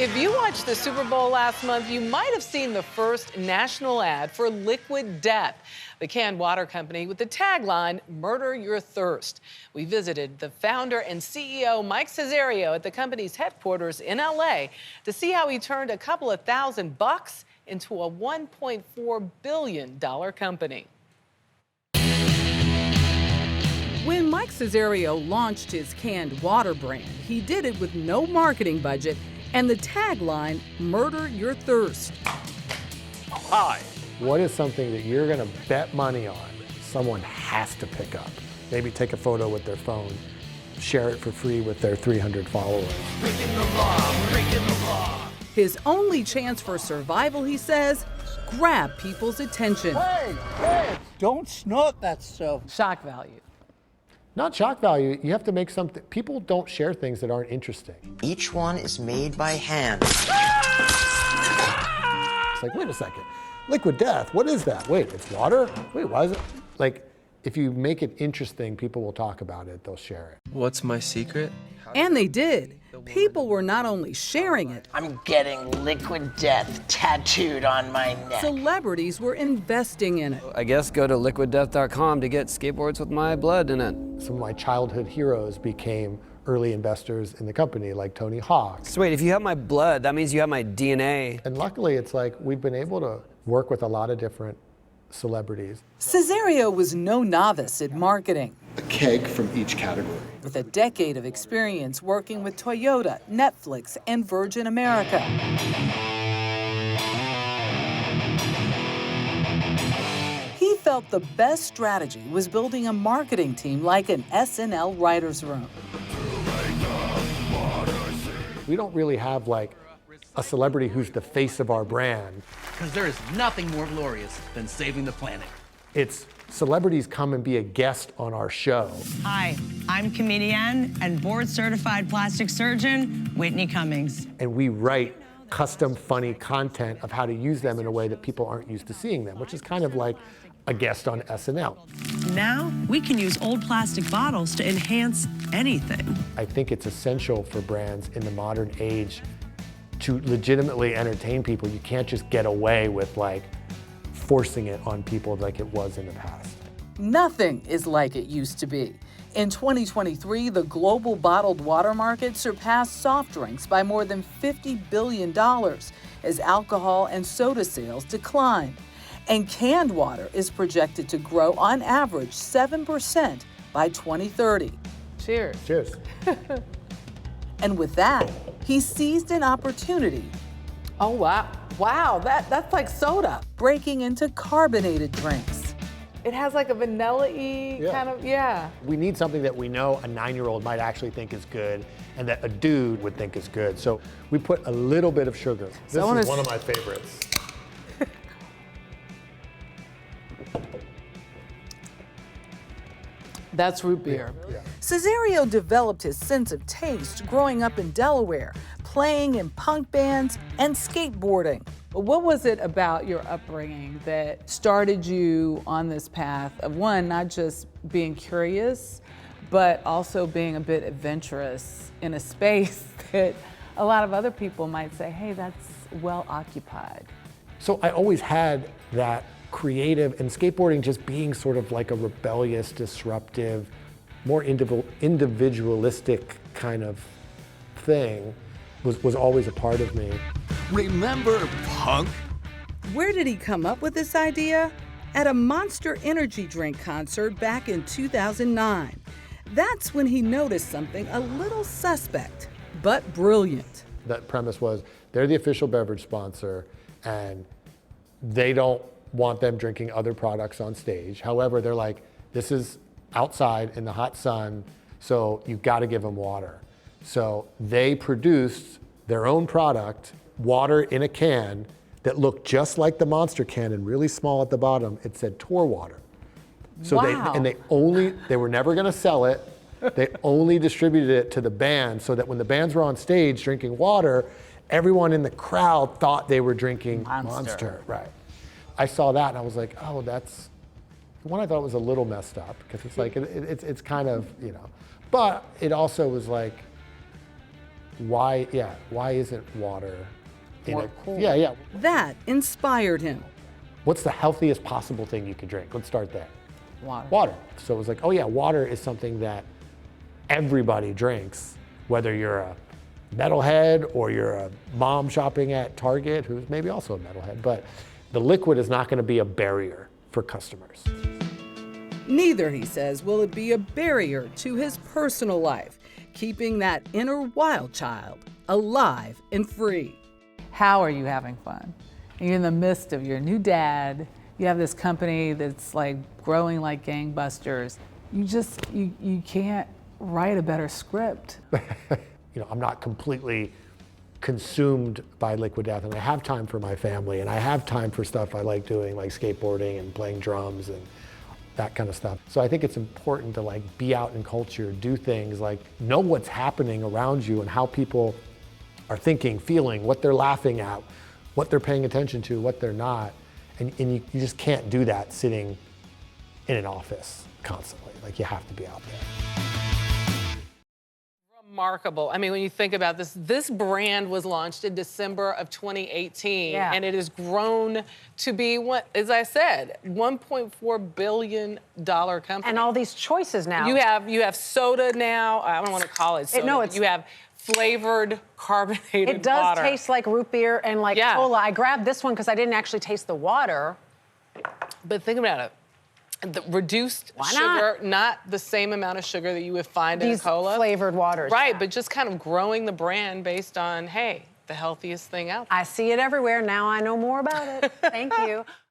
If you watched the Super Bowl last month, you might have seen the first national ad for Liquid Death, the canned water company with the tagline, "Murder Your Thirst." We visited the founder and CEO Mike Cessario at the company's headquarters in LA to see how he turned a couple of $1,000 into a $1.4 billion company. When Mike Cessario launched his canned water brand, he did it with no marketing budget and the tagline, "Murder Your Thirst." Hi. What is something that you're going to bet money on someone has to pick up? Maybe take a photo with their phone, share it for free with their 300 followers. Breaking the law, breaking the law. His only chance for survival, he says, grab people's attention. Hey, don't snort that stuff. Shock value. Not shock value, you have to make something. People don't share things that aren't interesting. Each one is made by hand. It's like, wait a second, Liquid Death, what is that? Wait, it's water? Wait, why is it? Like, if you make it interesting, people will talk about it, they'll share it. What's my secret? And they did. People were not only sharing it, I'm getting Liquid Death tattooed on my neck. celebrities were investing in it. I guess go to liquiddeath.com to get skateboards with my blood in it. Some of my childhood heroes became early investors in the company, like Tony Hawk. So wait, if you have my blood, that means you have my DNA. And luckily, it's like we've been able to work with a lot of different celebrities. Cessario was no novice at marketing. A keg from each category. With a decade of experience working with Toyota, Netflix, and Virgin America. He felt the best strategy was building a marketing team like an SNL writer's room. We don't really have like a celebrity who's the face of our brand. Because there is nothing more glorious than saving the planet. It's celebrities come and be a guest on our show. Hi, I'm comedian and board-certified plastic surgeon, Whitney Cummings. And we write custom funny content of how to use them in a way that people aren't used to seeing them, which is kind of like a guest on SNL. Now, we can use old plastic bottles to enhance anything. I think it's essential for brands in the modern age to legitimately entertain people. You can't just get away with like forcing it on people like it was in the past. Nothing is like it used to be. In 2023, the global bottled water market surpassed soft drinks by more than $50 billion as alcohol and soda sales decline. And canned water is projected to grow on average 7% by 2030. Cheers. Cheers. And with that, he seized an opportunity. Oh, wow. Wow, that's like soda. Breaking into carbonated drinks. It has like a vanilla-y kind of, We need something that we know a 9-year-old might actually think is good and that a dude would think is good. So we put a little bit of sugar. This is one of my favorites. That's root beer. Yeah. Cessario developed his sense of taste growing up in Delaware, playing in punk bands and skateboarding. What was it about your upbringing that started you on this path of, one, not just being curious, but also being a bit adventurous in a space that a lot of other people might say, hey, that's well occupied? So I always had that creative, and skateboarding just being sort of like a rebellious, disruptive, more individualistic kind of thing was always a part of me. Remember, punk? Where did he come up with this idea? At a Monster energy drink concert back in 2009. That's when he noticed something a little suspect, but brilliant. That premise was, they're the official beverage sponsor, and they don't want them drinking other products on stage. However, they're like, this is outside in the hot sun, so you've got to give them water. So they produced their own product, water in a can, that looked just like the Monster can and really small at the bottom. It said Tour Water. So Wow. they were never gonna sell it. They only distributed it to the band so that when the bands were on stage drinking water, everyone in the crowd thought they were drinking Monster. Right. I saw that and I was like, oh, that's one. I thought was a little messed up because it's like it's kind of, you know, but it also was like, why isn't water in More a cool. Yeah. That inspired him. What's the healthiest possible thing you could drink? Let's start there. Water. Water. So it was like, oh yeah, water is something that everybody drinks, whether you're a metalhead or you're a mom shopping at Target who's maybe also a metalhead, but the liquid is not going to be a barrier for customers. Neither, he says, will it be a barrier to his personal life, keeping that inner wild child alive and free. How are you having fun? You're in the midst of your new dad. You have this company that's like growing like gangbusters. You can't write a better script. I'm not completely consumed by Liquid Death, and I have time for my family, and I have time for stuff I like doing, like skateboarding and playing drums and that kind of stuff. So I think it's important to like be out in culture, do things, like know what's happening around you and how people are thinking, feeling, what they're laughing at, what they're paying attention to, what they're not. And you just can't do that sitting in an office constantly. Like you have to be out there. Remarkable. I mean, when you think about this brand was launched in December of 2018, and it has grown to be, what, as I said, $1.4 billion company. And all these choices now. You have soda now. I don't want to call it soda. You have flavored carbonated It does water. taste like root beer and like cola. I grabbed this one because I didn't actually taste the water. But think about it. The reduced sugar, not the same amount of sugar that you would find in a cola. These flavored waters. Right, but just kind of growing the brand based on, hey, the healthiest thing out there. I see it everywhere. Now I know more about it. Thank you.